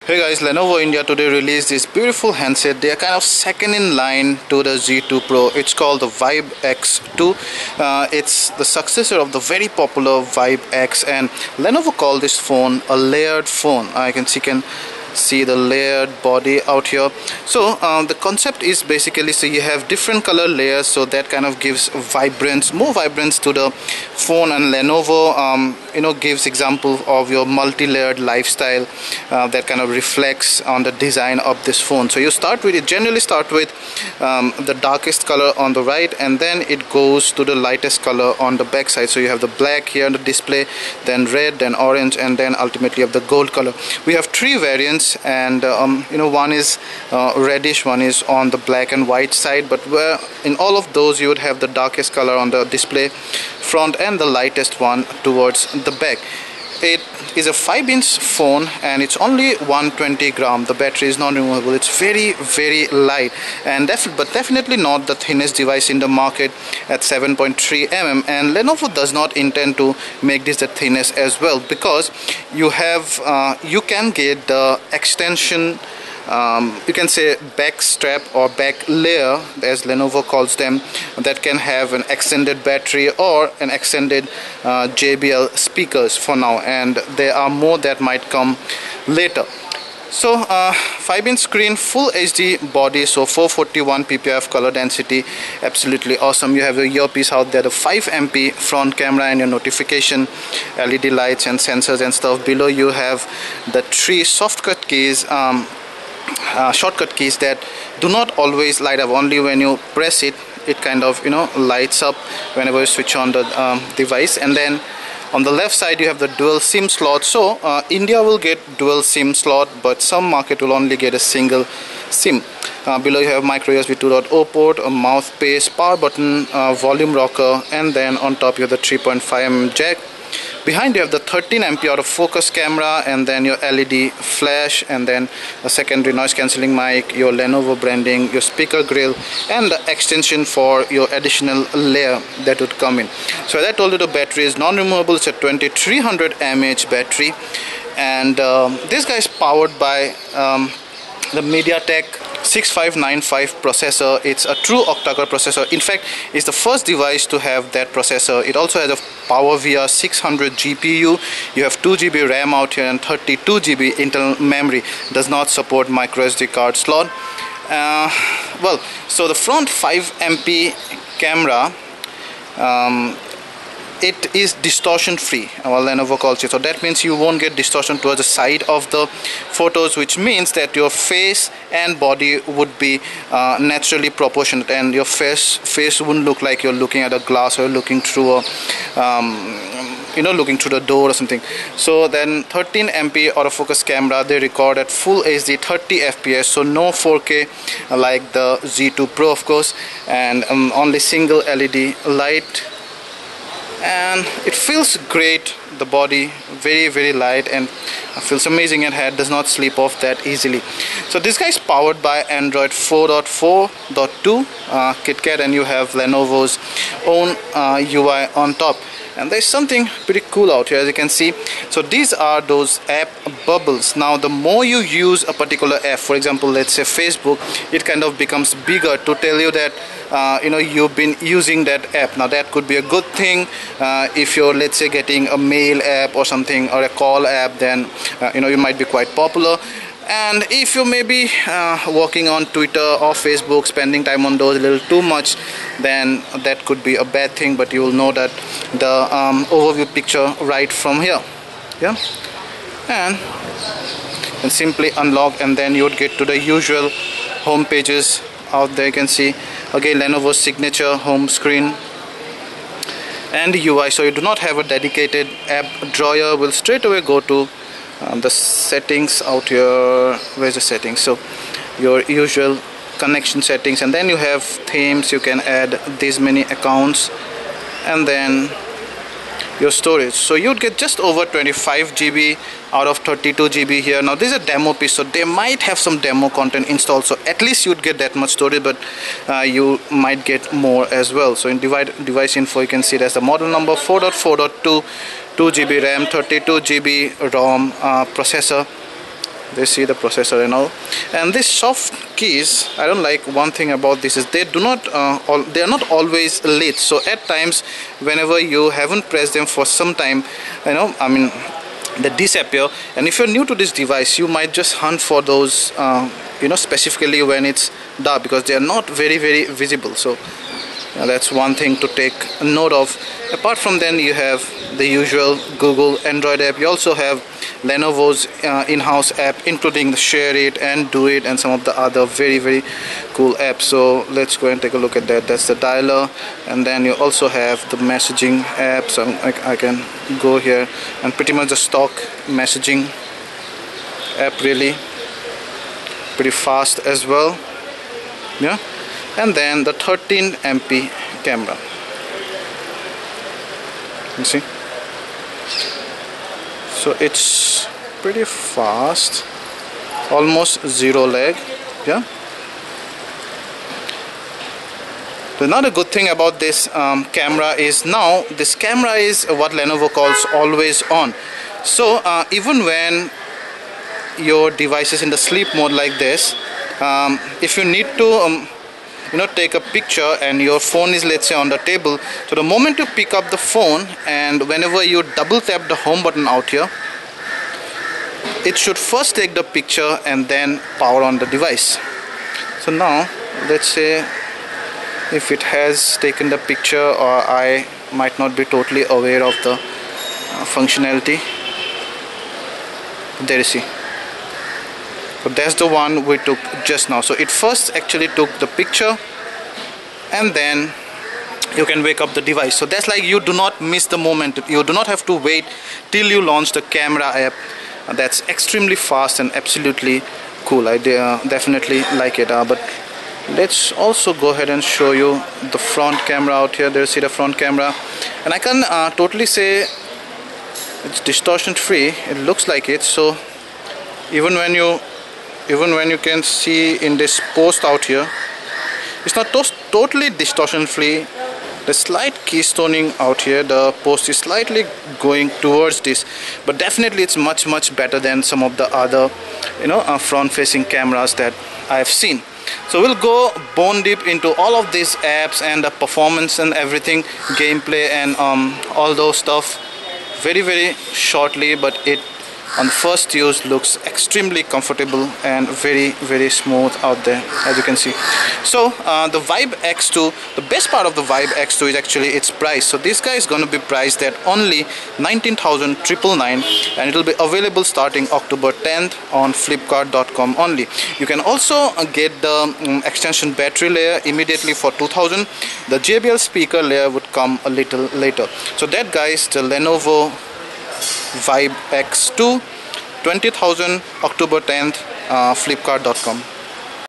Hey guys, Lenovo India today released this beautiful handset. They are kind of second in line to the Z2 Pro. It's called the Vibe X2. It's the successor of the very popular Vibe X, and Lenovo called this phone a layered phone. I can see the layered body out here. So the concept is basically, so you have different color layers, so that kind of gives more vibrance to the phone. And Lenovo gives example of your multi-layered lifestyle that kind of reflects on the design of this phone. So you generally start with the darkest color on the right, and then it goes to the lightest color on the back side. So you have the black here on the display, then red, then orange, and then ultimately you have the gold color. We have three variants, and one is reddish, one is on the black and white side, but where in all of those you would have the darkest color on the display front and the lightest one towards the back. It is a 5-inch phone and it's only 120 gram. The battery is non-removable. It's very, very light, and but definitely not the thinnest device in the market at 7.3 mm. And Lenovo does not intend to make this the thinnest as well, because you can get the extension, you can say back strap or back layer, as Lenovo calls them, that can have an extended battery or an extended JBL speakers for now, and there are more that might come later. So 5-inch screen, full HD body, so 441 ppf color density, absolutely awesome. You have your earpiece out there, the 5 MP front camera, and your notification LED lights and sensors and stuff. Below you have the 3 shortcut keys that do not always light up. Only when you press it kind of lights up whenever you switch on the device. And then on the left side you have the dual SIM slot. So India will get dual SIM slot, but some market will only get a single SIM. Below you have micro USB 2.0 port, a mouthpiece, power button, volume rocker, and then on top you have the 3.5 mm jack. Behind you have the 13 MP out of focus camera, and then your LED flash, and then a secondary noise cancelling mic, your Lenovo branding, your speaker grill, and the extension for your additional layer that would come in. So as I told you, the battery is non-removable. It's a 2300 mAh battery, and this guy is powered by the MediaTek 6595 processor. It's a true octa-core processor. In fact, it's the first device to have that processor. It also has a PowerVR 600 GPU. You have 2 GB RAM out here and 32 GB internal memory. Does not support micro SD card slot. So the front 5 MP camera, it is distortion free, Lenovo calls it. So that means you won't get distortion towards the side of the photos, which means that your face and body would be naturally proportionate, and your face wouldn't look like you're looking at a glass or looking through a looking through the door or something. So then 13 MP autofocus camera, they record at full HD 30 FPS, so no 4K like the Z2 Pro of course, and only single LED light. And it feels great. The body very, very light and feels amazing, and head does not slip off that easily. So this guy is powered by Android 4.4.2 KitKat, and you have Lenovo's own UI on top. And there's something pretty cool out here, as you can see. So these are those app bubbles. Now the more you use a particular app, for example let's say Facebook, it kind of becomes bigger to tell you that you've been using that app. Now that could be a good thing if you're, let's say, getting a mail app or something, or a call app, then you might be quite popular. And if you may be working on Twitter or Facebook, spending time on those a little too much, then that could be a bad thing. But you will know that the overview picture right from here, yeah, and simply unlock, and then you would get to the usual home pages out there. You can see again Lenovo's signature home screen and UI. So you do not have a dedicated app drawer. We'll straight away go to the settings out here. Where's the settings? So your usual connection settings, and then you have themes. You can add these many accounts, and then your storage. So you'd get just over 25 GB out of 32 GB here. Now this is a demo piece, so they might have some demo content installed, so at least you'd get that much storage, but you might get more as well. So in device info you can see there's the model number, 4.4.2, 2 GB RAM, 32 GB ROM, processor They see the processor and all. And these soft keys, I don't like one thing about this is they do not they are not always lit. So at times whenever you haven't pressed them for some time, they disappear. And if you're new to this device, you might just hunt for those specifically when it's dark, because they are not very visible. So that's one thing to take note of. Apart from then, you have the usual Google Android app. You also have Lenovo's in-house app, including the Share It and Do It and some of the other very cool apps. So let's go and take a look at that. That's the dialer, and then you also have the messaging app. So I can go here and pretty much the stock messaging app, really pretty fast as well. Yeah. And then the 13 MP camera, you see, so it's pretty fast, almost zero lag. Yeah. Another good thing about this camera is now this camera is what Lenovo calls always on. So even when your device is in the sleep mode like this, if you need to take a picture and your phone is, let's say, on the table, so the moment you pick up the phone and whenever you double tap the home button out here, it should first take the picture and then power on the device. So now let's say if it has taken the picture, or I might not be totally aware of the functionality. There you see. So that's the one we took just now. So it first actually took the picture and then you can wake up the device. So that's like you do not miss the moment. You do not have to wait till you launch the camera app. That's extremely fast and absolutely cool. I definitely like it. But let's also go ahead and show you the front camera out here. There you see the front camera, and I can totally say it's distortion free. It looks like it. So even when you can see in this post out here, it's not totally distortion free. The slight keystoning out here, the post is slightly going towards this, but definitely it's much better than some of the other front facing cameras that I've seen. So we'll go bone deep into all of these apps and the performance and everything, gameplay and all those stuff very shortly, but it on first use looks extremely comfortable and very smooth out there, as you can see. So the Vibe X2, the best part of the Vibe X2 is actually its price. So this guy is going to be priced at only 19,999 and it will be available starting October 10th on flipkart.com only. You can also get the extension battery layer immediately for 2,000. The JBL speaker layer would come a little later. So that, guys, the Lenovo Vibe X2, 20,000, October 10th, flipkart.com.